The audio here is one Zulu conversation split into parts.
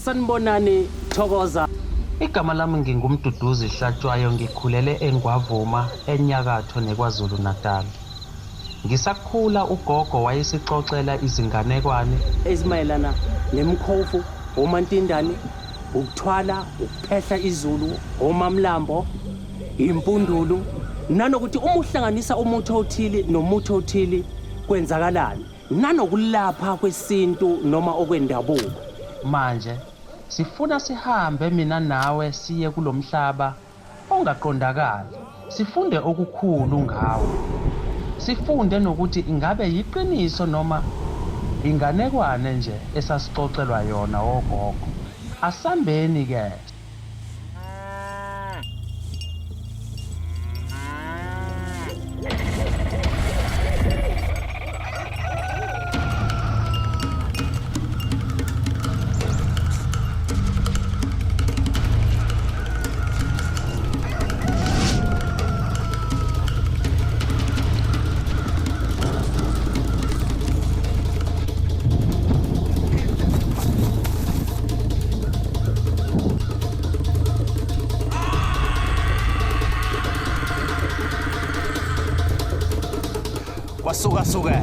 sanibonani Thokoza. Igama lami ngingumduduzi Hlatshwayo, ngikhulele eNgwavuma eNyakatho neKwaZulu Natal. Ngisakhula ugogo wayesixoxela izinganekwane ezimayelana nemkhofu, omantindane, ukuthwala, ukuphehla izulu, omamlambo, impundulu, nanokuthi uma uhlanganisa umuthi othile nomuthi othile kwenzakalani, nanokulapha kwesintu noma okwendabuko. Manje sifuna sihambe mina nawe siye kulomhlaba ongaqondakali, sifunde okukhulu ngawo. Sifunde nokuthi ingabe yiqiniso noma inganekwane nje esasixoxelwa yona ogogo. Asambeni ke.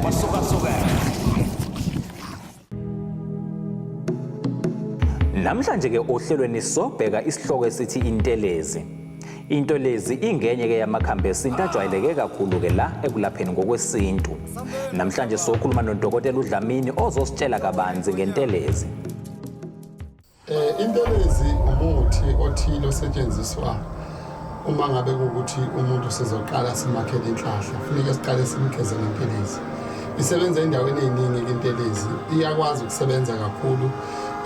Kwasukasukela. Namhlanje ke ohlelweni sobheka isihloko esithi Ithelezi. Ithelezi ingenye ke yamakhambi esintu ajwayeleke kakhulu ke la ekulapheni ngokwesintu. Namhlanje sokhuluma noDokotela uDlamini ozositshela kabanzi ngeNthelezi. Ithelezi umuthi othile osetshenziswa uma ngabe ukuthi umuntu sizoqala simakhele inhlahla, kufanele siqale simkheze ngeNthelezi. Isebenza endaweni eziningi Ithelezi, iyakwazi ukusebenza kakhulu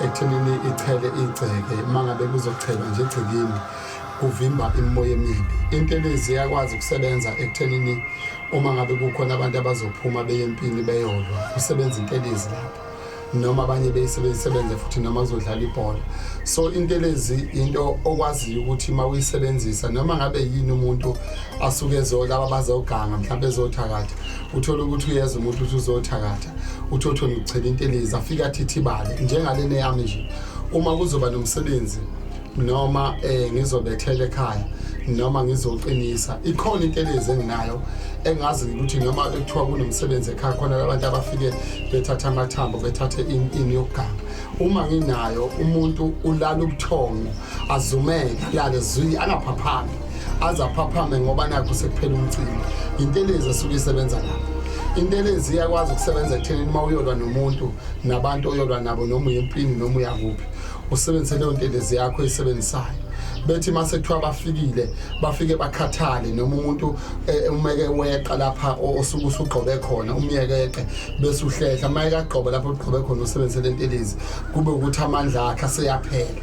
ekuthenini ichele igceke mangabe kuzochela nje egcekeni kuvimba imimoya emibi. Ithelezi iyakwazi ukusebenza ekuthenini uma ngabe kukhona abantu abazophuma beye empini beyolwa, kusebenza Ithelezi lapho. Noma abanye beyisebenza futhi noma uzodlala ibhola. So Ithelezi into okwaziyo ukuthi mawuyisebenzisa noma ngabe yini umuntu asuke ezolaba bazoganga mhlawumbe ezothakatha, uthola ukuthi uyeza umuntu uthi uzothakatha, uthotho nokuchela Ithelezi afika athithibale njengalena yami nje. Uma kuzoba nomsebenzi noma ngizobethela ekhaya noma ngizoqinisa, ikhona Ithelezi enginayo engazi ukuthi noma ekuthiwa kunomsebenzi ekhaya khona abantu abafike bethatha amathambo bethathe ini yokuganga. Uma nginayo umuntu ulala ubuthongo azumeke lale zwi angaphaphami, azaphaphame ngoba nakho sekuphela umcimbi. Ithelezi asuke isebenza lapho. Ithelezi iyakwazi ukusebenza ekuthenini uma uyolwa nomuntu nabantu oyolwa nabo noma uyempini noma uyakuphi, usebenzise leyo Ithelezi yakho isebenzisayo. Bethi mase kuthiwa bafike bakhathale noma umuntu umeke weqa lapha osuke usugqobe khona umyekeqe bese uhlehla mayeke agqobe lapho ugqobe khona usebenzise Ithelezi kube ukuthi amandla akhe aseyaphela.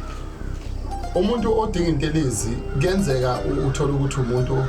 Umuntu odinga Ithelezi kuyenzeka uthola ukuthi umuntu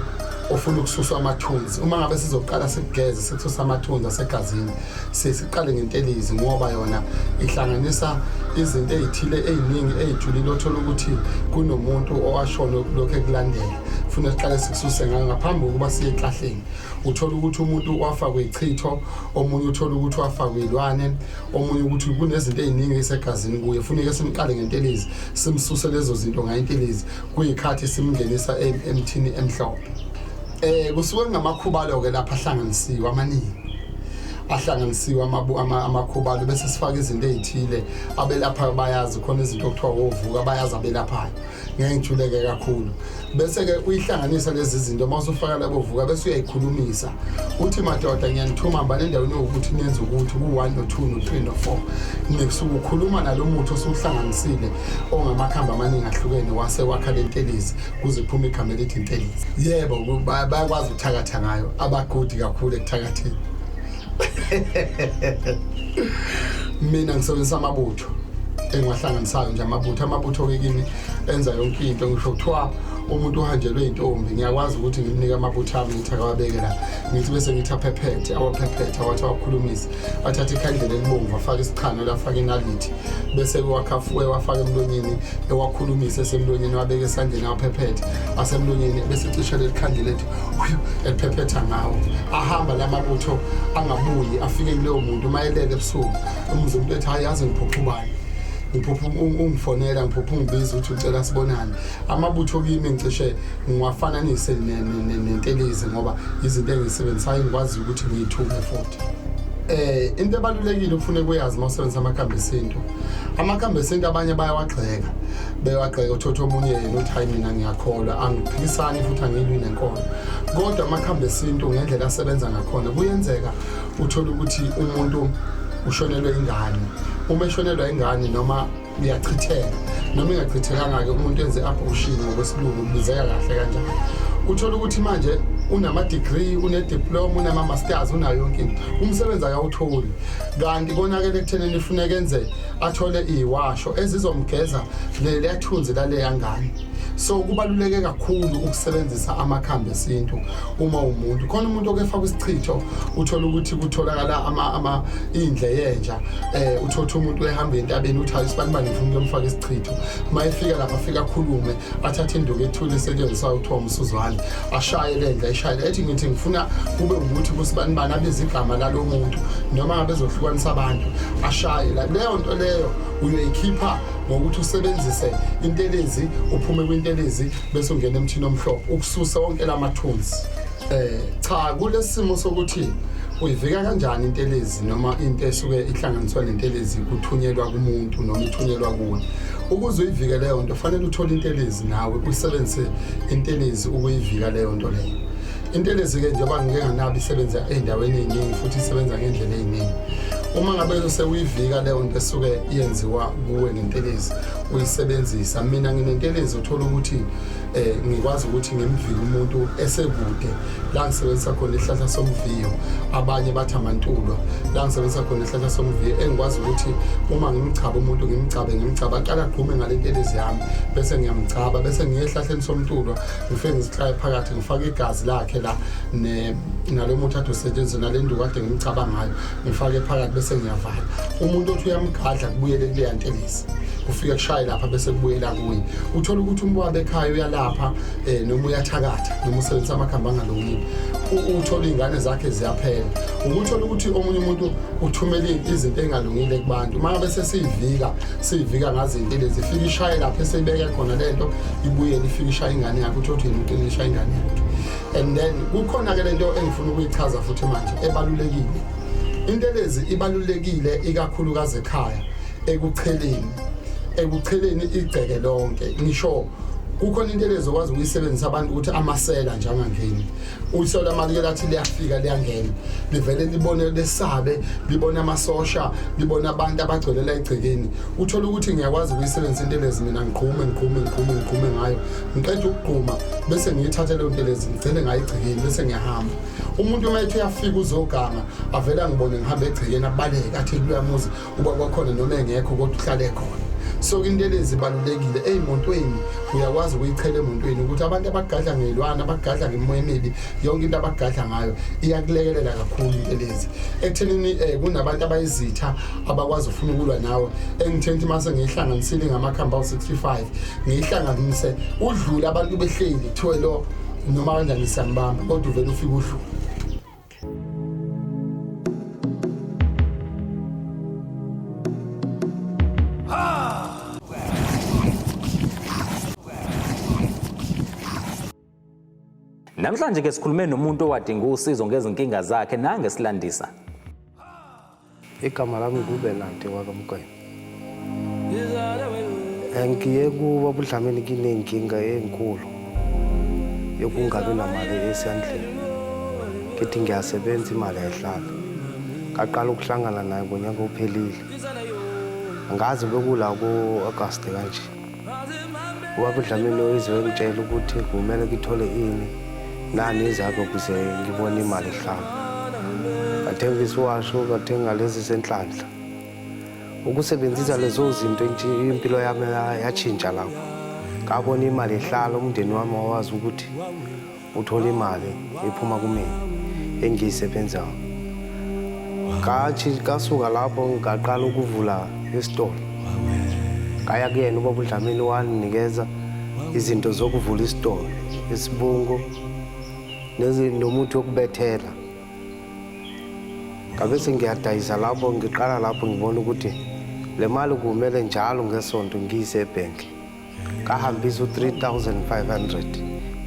ofuna ukususa amathunzi. Uma ngabe sizoqala sikugeze sikususa amathunzi asegazini, siqale ngeNthelezi ngoba yona ihlanganisa izinto ezithile eziningi ezijulile, othola ukuthi kunomuntu owashona lokho ekulandela. Funa siqale sikususe ngaphambi kokuba siye enhlahleni. Uthola ukuthi umuntu wafakwe ichitho, omunye uthola ukuthi wafakwe ilwane, omunye ukuthi kunezinto eziningi ezisegazini kuye. Funeka simqale ngeNthelezi, simsuse lezo zinto ngaIthelezi, kuyikhathi simngenisa emthini emhlophe. Kusuke ngamakhubalo ke lapha ahlanganisiwe amaningi. Ahlanganisiwe amakhubalo bese sifaka izinto ezithile abelapha bayazi khona izinto okuthiwa wovuka bayazi abelaphayo. Ngeke ngijuleke kakhulu. Bese ke uyihlanganisa lezi zinto mawusufaka labo vuka bese uyayikhulumisa. Uthi madoda ngiyanithuma mbane endaweni ukuthi nenze ukuthi ku1 no2 no3 no4. Nekusuka ukhuluma nalomuthi osuhlanganisile ongamakhamba amaningi ahlukene wase wakha leNthelezi kuze kuphume igama elithi Ithelezi. Yebo bayakwazi ukuthakatha ngayo, abagodi kakhulu ekuthakatheni. Mina ngisebenzisa amabutho engiwahlanganisayo nje amabutho ke kimi enza yonke into. Ngisho kuthiwa umuntu uhanjelwe intombi ngiyakwazi ukuthi ngimnike amabutho ami ngithi akawabeke la, ngithi bese ngithi aphephethe awathi awakhulumisa, athathe ikhandlela elibomvu afake isichano la afake inalithi bese wakhafuwe wafaka emlonyeni ewakhulumisa esemlonyeni wabeka esandleni awaphephethe asemlonyeni bese cishe lekhandlela ethi eliphephetha ngawo. Ahamba lamabutho angabuyi afike kuleyo muntu mayelele ebusuku umzimba ethi hayi yazi ngiphuphubani ngiphupha ungifonela ngiphupha ungibiza ukuthi ucela sibonane amabutho kimi ngicishe ngiwafananise nentelezi ngoba izinto engizisebenzisayo ngikwazi ukuthi ngiyithuke futhi into ebalulekile ufune kuyazi mawusebenzisa amakhambi esintu amakhambi esintu abanye bayawagxeka bewagxeka uthotho omunye yena uthi hayi mina ngiyakholwa angiphikisani futhi angilwi nenkolo kodwa amakhambi esintu ngendlela asebenza ngakhona kuyenzeka uthola ukuthi umuntu ushonelwe ingane uma eshonelwa ingane noma uyachitheka noma ingachithekanga-ke umuntu enze abortion ngokwesilungu kubizeka kahle kanjalo uthola ukuthi manje unama-degree une-diploma unama-masters unayo yonke into umsebenzi akawutholi kanti konakele ekuthenini ifuneka enze athole iyiwasho ezizomgeza leyathunzi laleya ngane so kubaluleke kakhulu ukusebenzisa amakhambi esintu uma umuntu khona umuntu okefaka isichitho uthola ukuthi kutholakala indle yenja uthotha umuntu ehamba entabeni uthi ayisibanibani ngifuna ukuyomfaka isichitho mayefika lapha afika akhulume athathe induku ethule esetshenziswa uthiwa umsuzwane ashaye le ndla eshayile ethi ngithi ngifuna kube ukuthi kusibanibani abiza igama lalo muntu noma ngabe ezohlukanisa abantu ashaye leyo nto leyo uyoyikhipha ngokuthi usebenzise intelezi uphume kwintelezi bese ungena emthini omhlophe ukususa wonke lamathunzi cha kulesimo sokuthi uyivika kanjani intelezi noma into esuke ihlanganiswa nentelezi kuthunyelwa kumuntu noma ithunyelwa kuwe ukuze uyivike leyo nto fanele uthole intelezi nawe usebenzise intelezi ukuyivika leyo nto leyo intelezi ke njengoba ngike nganabo isebenza endaweni eziningi futhi isebenza ngendlela eziningi uma ngabe sewuyivika leyo nto esuke yenziwa kuwe ngentelezi uyisebenzisa mina nginentelezi uthola ukuthi ngikwazi ukuthi ngimvike umuntu esekude la ngisebenzisa khona isihlahla somviyo abanye bathi amantulwa la ngisebenzisa khona isihlahla somviyo engikwazi ukuthi uma ngimchaba umuntu ngimchaba aqala agqume ngale ntelezi yami bese ngiyamchaba bese ngiye ehlahleni somntulwa ngifike ngisihlaye phakathi ngifake igazi lakhe la nalo muntu athi usetshenziswa nale nduku kade ngimchaba ngayo ngifake phakathi bese ngiyavala umuntu othi uyamgadla kubuyele kuleya ntelezi ufika kushaye lapha bese kubuyela kuye uthola ukuthi umntwana ekhaya uyalapha noma uyathakatha noma usebenzisa amakhambi angalungile uthola izingane zakhe ziyaphela ukuthola ukuthi omunye umuntu uthumela izinto engalungile kubantu manje bese siyivika ngazi intelezi ifika ishaye lapha esebeke khona lento ibuyele ifika ishaye ingane yakhe uthi umuntu ishaye ingane yakhe and then kukhona ke lento engifuna ukuyichaza futhi manje ebalulekile intelezi ibalulekile ikakhulukazi ekhaya ekucheleni igceke lonke ngisho kukhona intelezi okwazi ukuyisebenzisa abantu ukuthi amasela njengangeni usola malike lathi liyafika liyangena livele libone lesabe libone amasosha libone abantu abagcolela igcekeni uthola ukuthi ngiyakwazi ukuyisebenzisa intelezi mina ngigqume ngayo ngiqeda ukugquma bese ngiyithatha leyo ntelezi ngicele ngayigcekeni bese ngiyahamba umuntu uma ethi uyafika uzogama avela ngibone ngihamba egcekeni abaleke athi kuya Muzi uba kwakhona noma engekho kodwa uhlale khona so intelezi ibalulekile ey'montweni uyakwazi ukuyichela emontweni ukuthi abantu abagadla ngelwana abagadla ngemoya emibi yonke into abagadla ngayo iyakulekelela kakhulu intelezi ekuthenini kunabantu abayizitha abakwazi ufuna ukulwa nawe engitheni mase ngiyihlanganisile ngamakhambi awu-65 ngiyihlanganise udlule abantu behleli kuthiwe lo noma kanjani siyambamba kodwa uvele ufike udlule Namhlanje ke sikhulume nomuntu owadinga usizo ngezinkinga zakhe nangesilandisa. Igama lami nguBenante kwaKamkwena. Ngiye kuba Dlamini kinenkinga enkulu yokungabi namali esandleni. Ngithi ngiyasebenza imali ayihlala. Ngaqala ukuhlangana naye ngonyaka ophelile. Angazi bekula ku-August kanje. Dlamini uyizongitshela ukuthi kumele ngithole ini nani izakho ukuze ngibone imali ehlala. Ngathenga isiwasho, ngathenga lezi senhlanhla. Ukusebenzisa lezo zinto impilo yami yatshintsha lapho. Ngabona imali ehlala umndeni wami wawazi ukuthi uthola imali iphuma kumina engiyisebenzayo. Kasuka lapho ngaqala ukuvula isitolo. Ngaya kuyena ubaba Dlamini waninikeza izinto zokuvula isitolo, isibungo nomuthi wokubethela. Ngabe sengiyadayisa lapho ngiqala lapho ngibona ukuthi le mali kumele njalo ngesonto ngiyise ebhenki kahambisa u-3,500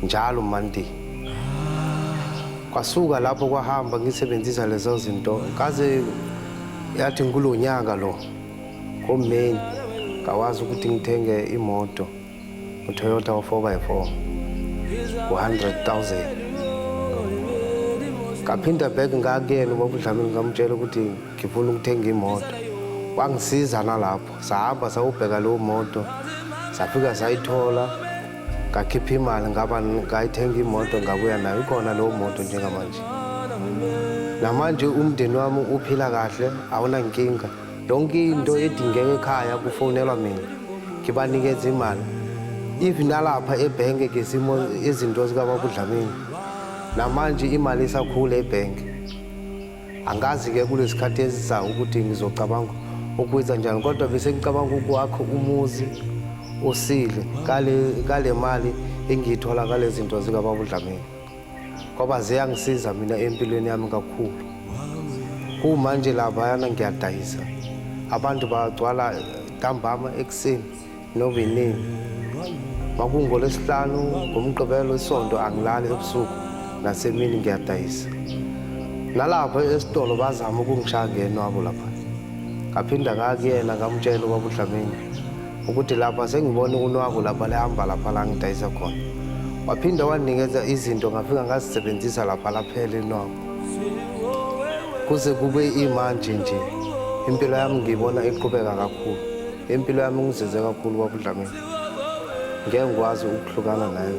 njalo Monday. Kwasuka lapho kwahamba ngisebenzisa lezo zinto kaze yathi kulo nyaka lo ngoMeyi ngawazi ukuthi ngithenge imoto uToyota 4x4 ku100,000. Ngaphinda back ngakuyena ubaba uDlamini ngamtshela ukuthi ngifuna ukuthenga imoto. Wangisiza nalapho sahamba sayobheka leyo moto safika sayithola ngakhipha imali ngayithenga imoto ngabuya nayo ikhona leyo moto njengamanje. Namanje umndeni wami uphila kahle awunankinga. Yonke into edingeka ekhaya kufonelwa mina ngibanikeza imali. Even nalapha ebhenki ngesimo izinto zikababa uDlamini namanje imali isakhula ebhenki. Angazi-ke kulesikhathi esizayo ukuthi ngizocabanga ukwenza njani kodwa bese ngicabanga ukwakho umuzi osile kale mali engiyithola ngale zinto zikababa uDlamini ngoba ziyangisiza mina empilweni yami kakhulu. Kumanje laphayana ngiyadayisa abantu bagcwala ntambama ekuseni novenini makungolesihlanu ngomgqibelo isonto angilali ebusuku nasemini ngiyadayisa. Nalapho esitolo bazama ukungishaya ngenwabo lapha. Ngaphinda ngakuyena ngamtshela ubaba uDlamini ukuthi lapha sengibona unwabo lapha lehamba lapha la ngidayisa khona. Waphinda wanikeza izinto ngafika ngazisebenzisa lapha laphela inwabo. Kuze kube imanje nje impilo yami ngibona iqhubeka kakhulu. Impilo yami ngizizwe kakhulu ubaba uDlamini. Ngeke ngikwazi ukuhlukana naye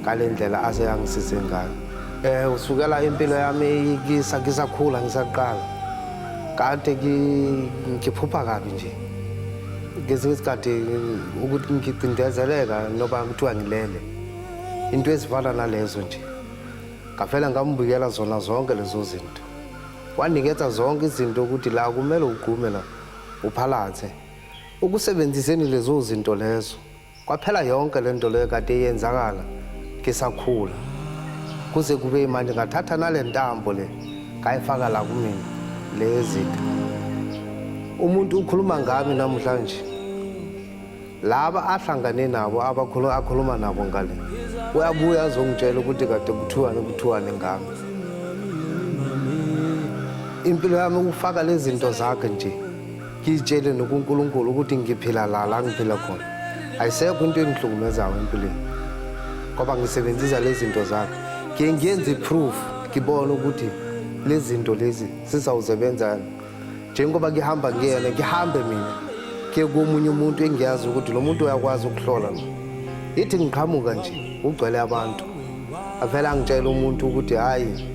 ngale ndlela aseyangisize ngayo. Usukela impilo yami ngisakhula ngisaqala kade ngiphupha kabi nje ngesinye isikhathi ukuthi ngicindezeleka noba kuthiwa ngilele into ezifana nalezo nje. Ngafela ngambukela zona zonke lezo zinto wanikeza zonke izinto ukuthi la kumele ugqume la uphalathe ukusebenziseni lezo zinto lezo kwaphela yonke lento leyo kade yenzakala ngisakhula. Kuze kube manje ngathatha nale ntambo le ngayifaka la kumina lezitha. Umuntu ukhuluma ngami namhlanje laba ahlangane nabo akhuluma nabo ngale uyabuya azongitshela ukuthi kade kuthiwane ngami. Impilo yami ukufaka lezi zinto zakhe nje ngitshele nokuNkulunkulu ukuthi ngiphila la ngiphila khona. Ayisekho into engihlukumezayo empilweni ngoba ngisebenzisa lezi zinto zakhe. Ngiyenze proof ngibona ukuthi lezi zinto lezi sizawusebenza njengoba ngihamba ngiyena ngihambe mina ke komunye umuntu engiyazi ukuthi lo muntu uyakwazi ukuhlola lo. Ithi ngiqhamuka nje ugcwele abantu avela ngitshela umuntu ukuthi hayi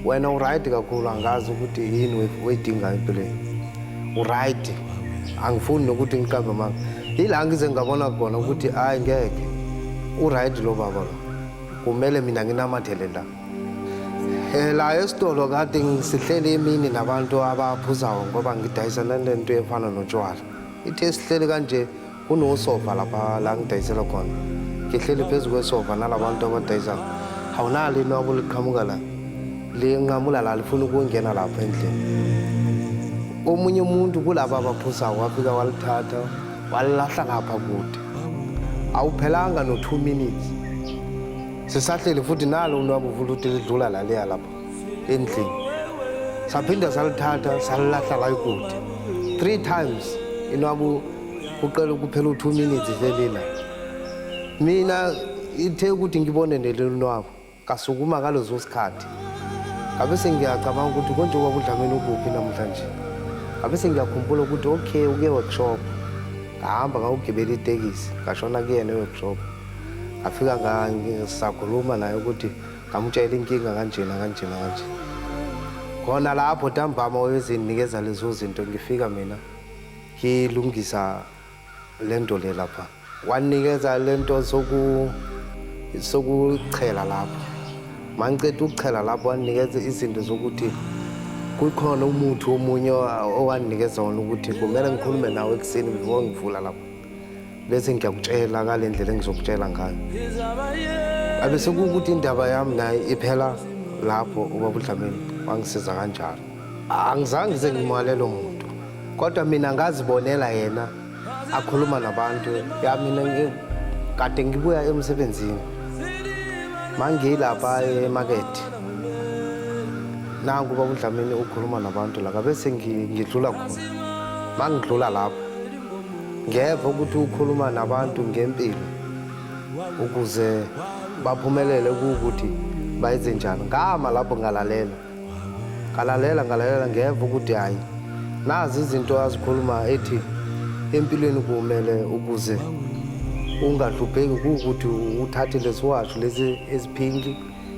wena uright kakhulu angazi ukuthi yini wedinga empilweni. Uright angifuni nokuthi ngiqambe manga. Yila ngize ngabona khona ukuthi hayi ngeke uright lo baba lo kumele mina nginamathele la. La esitolo kade ngisihlele emini nabantu abaphuzayo ngoba ngidayisa nento efana notshwala. Ithi esihlele kanje kunosofa lapha la ngidayisela khona. Ngihlele phezu kwesofa nalabantu abadayisa awunali nwabo liqhamuka la linqamula la lifuna ukungena lapha endlini. Omunye umuntu kulaba abaphuzayo wafika walithatha walilahla lapha kude. Awuphelanga no2 minutes sisahlele futhi nalo unwabo voluthi lidlula la leya lapha endlini. Saphinda salithatha salilahla la kude 3 times inwabo kuqala ukuphela u2 minutes velila. Mina ithe ukuthi ngibone nelonwabo kasukuma ngalezo sikhathi ngabe sengiyacabanga ukuthi konje ubaba uDlamini ukuphi namhlanje. Ngabe sengiyakhumbula ukuthi okay uke workshop ngahamba ngawugibela itekisi ngashona kuyena workshop. Afika ngisakhuluma naye ukuthi ngamtshela inkinga kanjena. Khona lapho ntambama wezinikeza lezo zinto ngifika mina ngilungisa lento le lapha. Wanikeza lento sokuchela lapha. Mangicela ukuchela lapho wanikeza izinto zokuthi kukhona umuthi omunye owanikeza wona ukuthi kumele ngikhulume nawe ekuseni before ngivula lapha. Bese ngiyakutshela ngale ndlela engizokutshela ngayo. Abese ukuthi indaba yami naye iphela lapho ubaba uDlamini wangisiza kanjalo. Angizange ngize ngimale lo muntu kodwa mina ngazibonela yena akhuluma nabantu ya mina kade ngibuya emsebenzini mangilapha emarket nangu baba uDlamini ukhuluma nabantu la bese ngidlula khona mangidlula lapho ngeva ukuthi ukhuluma nabantu ngempilo ukuze baphumelele ukuthi bayenze njani ngama lapho ngalalela ngeva ukuthi hayi nazi izinto azikhuluma ethi empilweni kumele ukuze ungadlupheki ukuthi uthathe lesiwasho lesi esiphinki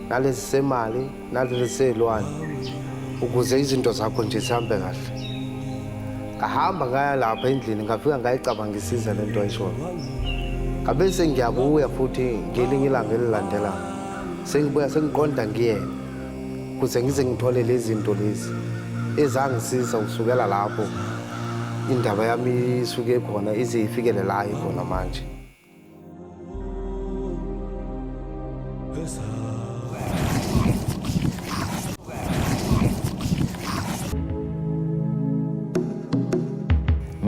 nalesi semali nalesi selwane ukuze izinto zakho nje zihambe kahle ngahamba ngaya lapha endlini ngafika ngayicabangisisa lento ayishoyo ngabe sengiyabuya futhi ngelinye ilanga elilandela sengibuya sengiqonda ngiyena kuze ngize ngithole lezi zinto lezi ezangisiza usukela lapho indaba yami isuke khona ize ifikele la ikhona manje.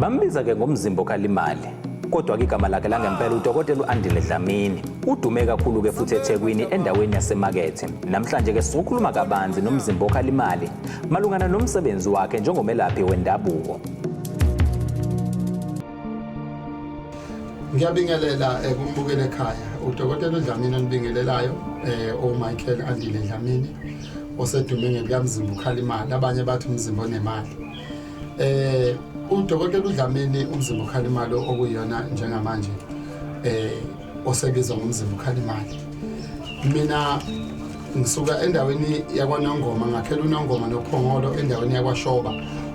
Bambiza ke ngomzimbo kalimali kodwa ke igama lakhe langempela uDokotela uAndile Dlamini udume kakhulu ke futhi eThekwini endaweni yasemakethe. Namhlanje ke sizokhuluma kabanzi nomzimbo kalimali malungana nomsebenzi wakhe njengomelaphi wendabuko. Ngiyabingelela kumbukele ekhaya uDokotela uDlamini onibingelelayo Michael Andile Dlamini osedume ngekamzimbo kalimali abanye bathi umzimbo onemali. uDokotela uDlamini umzimbo khalimali okuyona njengamanje osebizwa ngomzimbo khalimali. Mina ngisuka endaweni yakwaNongoma ngakhela uNongoma noPhongolo endaweni yakwaShoba.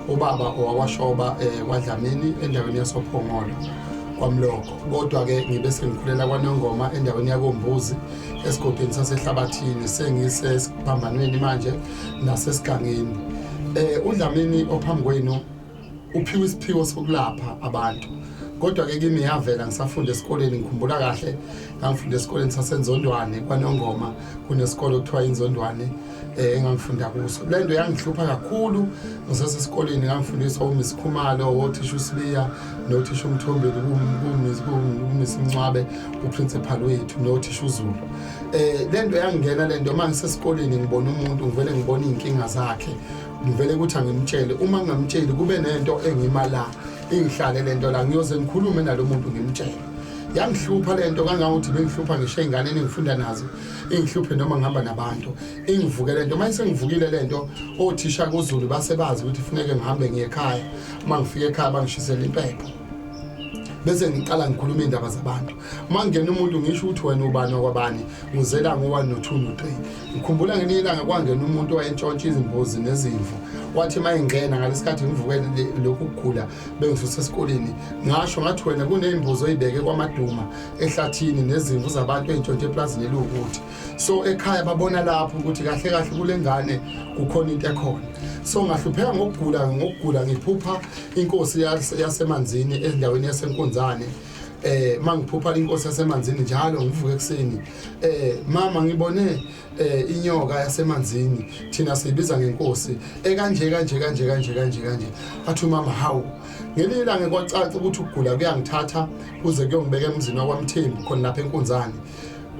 Ubaba owakwaShoba kwaDlamini endaweni yasoPhongolo kwaMloko. Kodwa ke ngibe sengikhulela kwaNongoma endaweni yakoMbuzi esigodini sasehlabathini sengisesiphambanweni manje nasesigangeni. uDlamini ophambi kwenu uphiwe isiphiwo sokulapha abantu. Kodwa ke kimi yavela ngisafunda esikoleni ngikhumbula kahle ngangifunda esikoleni saseNzondwane kwaNongoma kunesikole okuthiwa iNzondwane engangifunda kuso. Le nto yangihlupha kakhulu ngisasesikoleni ngangifundiswa uMiss Khumalo, othisha uSibiya nothisha uMthombeni kuMiss Mncwabe uprincipal wethu nothisha uZulu. Le nto yangena le nto mangisesikoleni ngibona umuntu ngivele ngibona inkinga zakhe ngivele ukuthi angimtshele uma ngamtsheli kube nento engimala ingihlale lento la ngiyoze ngikhulume nalomuntu ngimtshele. Yangihlupha lento kangangokuthi bengihlupha ngisho ingane engifunda nazo ingihluphe noma ngihamba nabantu ingivuke lento mase ngivukile lento othisha kuZulu basebazi ukuthi kufanele ngihambe ngiye ekhaya mangifike ekhaya bangishisela impepho bese ngiqala ngikhuluma indaba zabantu. Mangena umuntu ngisho ukuthi wena ubani wakwabani ngizela ngo1 no2 no3. Ngikhumbula ngelilanga kwangena umuntu wayentshontsha izimbuzi nezimvu wathi mayingena ngalesikhathi ngivukele lokhu kukhula bengisuse esikoleni ngasho ngathi wena kunezimbuzi oyibeke kwamaduma ehlathini nezimvu zabantu ezintshontshe eplazini elukuthi. So ekhaya babona lapho ukuthi kahle kahle kulengane kukhona into ekhona. So ngahlupheka ngokugula ngiphupha inkosi yasemanzini endaweni yasenkonzane. Mangiphupha inkosi yasemanzini njalo ngivuke ekseni. Mama ngibone inyoka yasemanzini thina siyibiza ngenkosi ekanje kanje. Athi mama hawu ngelila ngekwacaca ukuthi ukugula kuyangithatha kuze kuyongibeka emzini wakwaMthembu khona lapha enkonzane.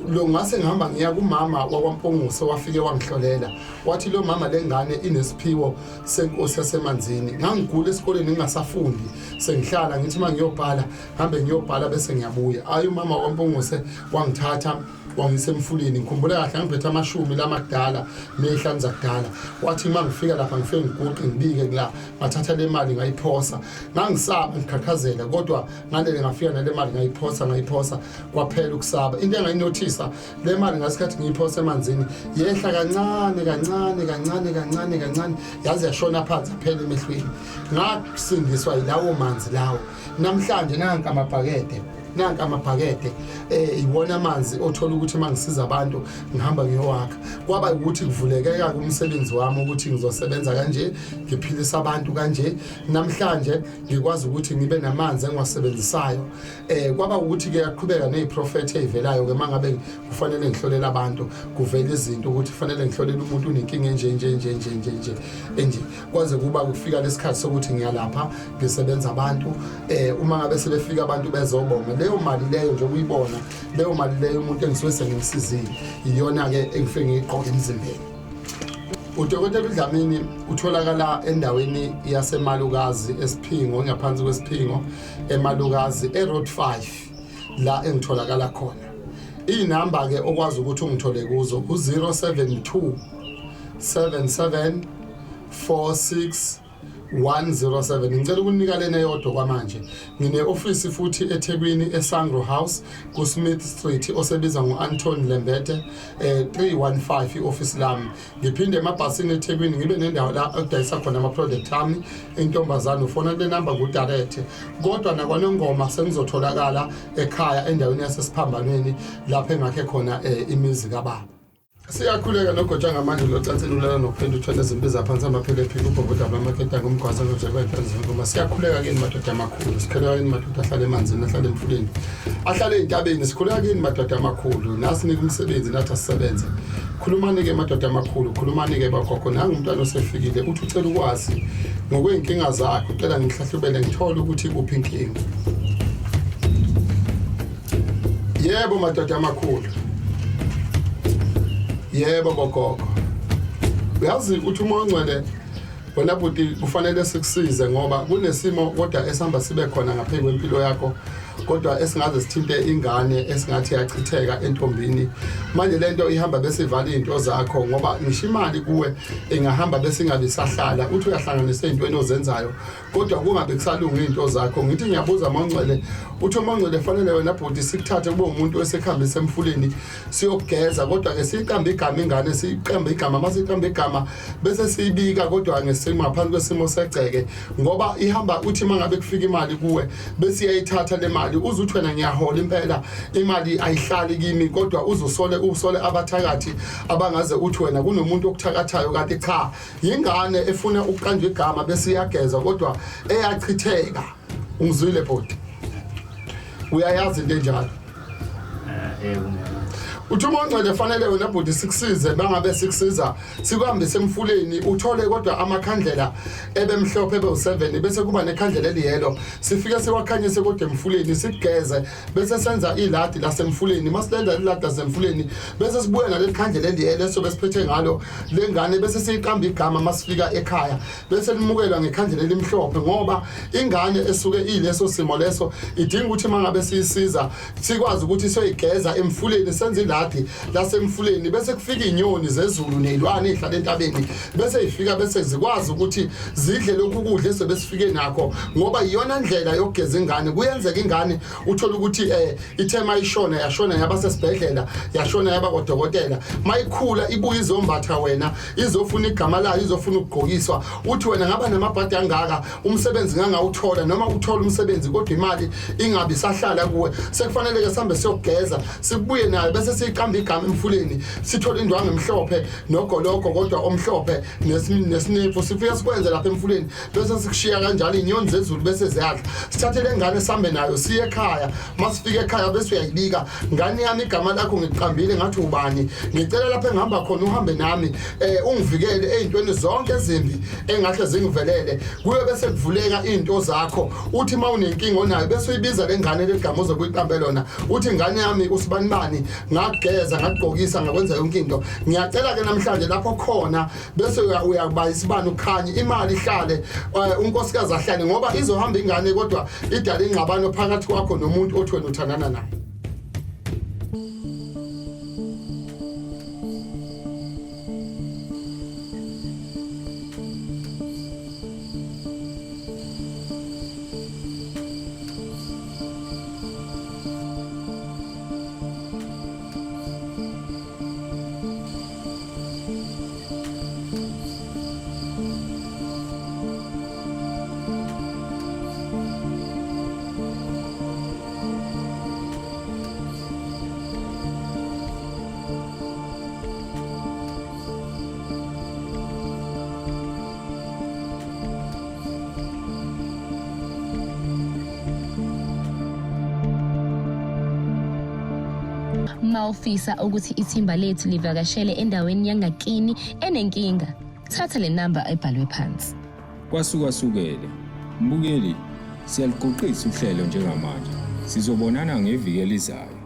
Lo ngase ngihamba ngiya kumama wakwaMpunguse wafike wangihlolela wathi lo mama lengane inesiphiwo senkosi yasemanzini. Ngangigula esikoleni ngingasafundi sengihlala ngithi mangiyobhala hambe ngiyobhala bese ngiyabuya. Ayi umama wakwaMpunguse wangithatha wangise emfuleni ngikhumbula kahle ngiphethe amashumi lamakudala nehlanu zakudala. Wathi mangifika lapha ngifike ngiguqe ngibike kula ngathatha le mali ngayiphosa ngangisaba ngikhakhazela kodwa ngalele ngafika nale mali ngayiphosa kwaphela ukusaba. Into engayinothisa le mali ngasikhathi ngiyiphosa emanzini yehla kancane yaze yashona phansi phela emehlweni. Ngasindiswa yilawo manzi lawo. Namhlanje nanka amabhakede nanka amabhakede iwona amanzi othola ukuthi mangisiza abantu ngihamba ngiyowakha kwaba ukuthi kuvulekeka kumsebenzi wami ukuthi ngizosebenza kanje ngiphilisa abantu kanje namhlanje ngikwazi ukuthi ngibe namanzi engiwasebenzisayo kwaba ukuthi ke yaqhubeka neziprofeti ezivelayo ke mangabe kufanele ngihlolela abantu kuvela izinto ukuthi kufanele ngihlolela umuntu unenkinga nje kwaze kuba kufika lesikhathi sokuthi ngiyalapha ngisebenza abantu uma ngabe sebefika abantu bezobonga leyo mali leyo nje ukuyibona leyo mali leyo umuntu engisuke sengimsizile iyona ke engifike ngiqoke emzimbeni. Udokotela uDlamini utholakala endaweni yaseMalukazi eSiphingo ngaphansi kweSiphingo eMalukazi eRoad 5 la engitholakala khona. Inamba ke okwazi ukuthi ungithole kuzo u072 77 46 107. Ngicela ukunika lena yodwa kwamanje. Ngine office futhi eThekwini eSangro House ku Smith Street osebiza ngoAnton Lembete 315 ioffice lami. Ngiphinde emabhasini eThekwini ngibe nendawo la okudayisa khona ama product ami intombazana ufona le number ku direct. Kodwa nakwanongoma sengizotholakala ekhaya endaweni yasesiphambanweni lapha engakhe khona imizi kaBaba. Siyakhuleka nogoja ngamanje locatshelula nokuphinda uthole izinto zaphansi amaphele ephika ubhoboda bamaketa ngomgwaza nojeba iphansi ngoma siyakhuleka kini madoda amakhulu sikhuleka kini madoda ahlale emanzini ahlale emfuleni ahlale entabeni sikhuleka kini madoda amakhulu nasi nika umsebenzi nathi asisebenze khulumani ke madoda amakhulu khulumani ke bagogo nanga umntwana osefikile uthi ucela ukwazi ngokweinkinga zakhe ucela ngihlahlubele ngithola ukuthi kuphi inkinga. Yebo madoda amakhulu. Yebo gogo. Uyazi ukuthi uma ongcwele wena buti kufanele sikusize ngoba kunesimo kodwa esihamba sibe khona ngaphezulu kwempilo yakho kodwa esingaze sithinte ingane esingathi yachitheka entombini manje lento ihamba bese ivala izinto zakho ngoba ngisho imali kuwe ingahamba bese ingabe sahlala uthi uyahlanganisa izinto ozenzayo kodwa kungabe kusalunga izinto zakho ngithi ngiyabuza amangcwele uthi amangcwele fanele wena bhuti sikuthathe kube umuntu osekhambisa emfuleni siyogeza kodwa ke siqamba igama ingane siqamba igama masiqamba igama bese siyibika kodwa ngesimo ngaphansi kwesimo segceke ngoba ihamba uthi mangabe kufika imali kuwe bese iyayithatha le mali uzuthi wena ngiyahola impela imali ayihlali kimi kodwa usole abathakathi abangaze uthi wena kunomuntu okuthakathayo kanti cha ingane efuna ukuqanjwa igama bese iyageza kodwa eyachitheka ungizwile bhuti uyayazi into enjalo uthi uMongcwele fanele wena bhuti sikusize bangabe sikusiza sikwambise emfuleni uthole kodwa amakhandlela ebemhlophe ebe7 bese kuba nekhandlela eliyelo sifike siwakhanyise kodwa emfuleni sigeze bese senza iladi lasemfuleni masilenza iladi lasemfuleni bese sibuye nale khandlela eliyelo sobe siphethe ngalo lengane bese siyiqamba igama masifika ekhaya bese limukelwa ngekhandlela elimhlophe ngoba ingane esuke ileso simo leso idinga ukuthi mangabe siyisiza sikwazi ukuthi soyigeza emfuleni senze lasemfuleni bese kufika inyoni zezulu nezilwane ezihlala entabeni bese ifika bese zikwazi ukuthi zidle lokhu kudla esebesifike nakho ngoba iyona ndlela yokugeza ingane kuyenzeka ingane uthola ukuthi ithema yashona yaba sesibhedlela yashona yaba kodokotela mayikhula ibuye izombatha wena izofuna igama layo izofuna ukugqokiswa uthi wena ngaba namabhadi angaka umsebenzi ngangawuthola noma uthola umsebenzi kodwa imali ingabi sahlala kuwe sekufanele ke sihambe siyogeza sibuye nayo bese siqamba igama emfuleni sithola indwangu emhlophe nogoloko kodwa omhlophe nesinepho sifika sikwenze lapha emfuleni bese sikushiya kanjalo inyoni zezulu bese ziyadla sithathe lengane sihambe nayo siye ekhaya masifika ekhaya bese uyayibika ngane yami igama lakho ngiqambile ngathi ubani ngicela lapha engihamba khona uhambe nami ungivikele ezintweni zonke ezimbi engahle zingivelele kuyo bese kuvuleka izinto zakho uthi mawunenkinga onayo bese uyibiza lengane legama ozokuyiqambe lona uthi ingane yami usibanibani ngageza ngagqokisa ngakwenza yonke into ngiyacela ke namhlanje lapho khona bese uyakuba isibani ukhanye imali ihlale unkosikazi ahlale ngoba izohamba ingane kodwa idala ingxabano phakathi kwakho nomuntu othi wena uthandana naye. Mawufisa ukuthi ithimba lethu livakashele endaweni yangakini enenkinga, thatha le number ebhalwe phansi. Kwasukasukela. Mbukeli, siyaliqoqisa uhlelo njengamanje. Sizobonana ngeviki elizayo.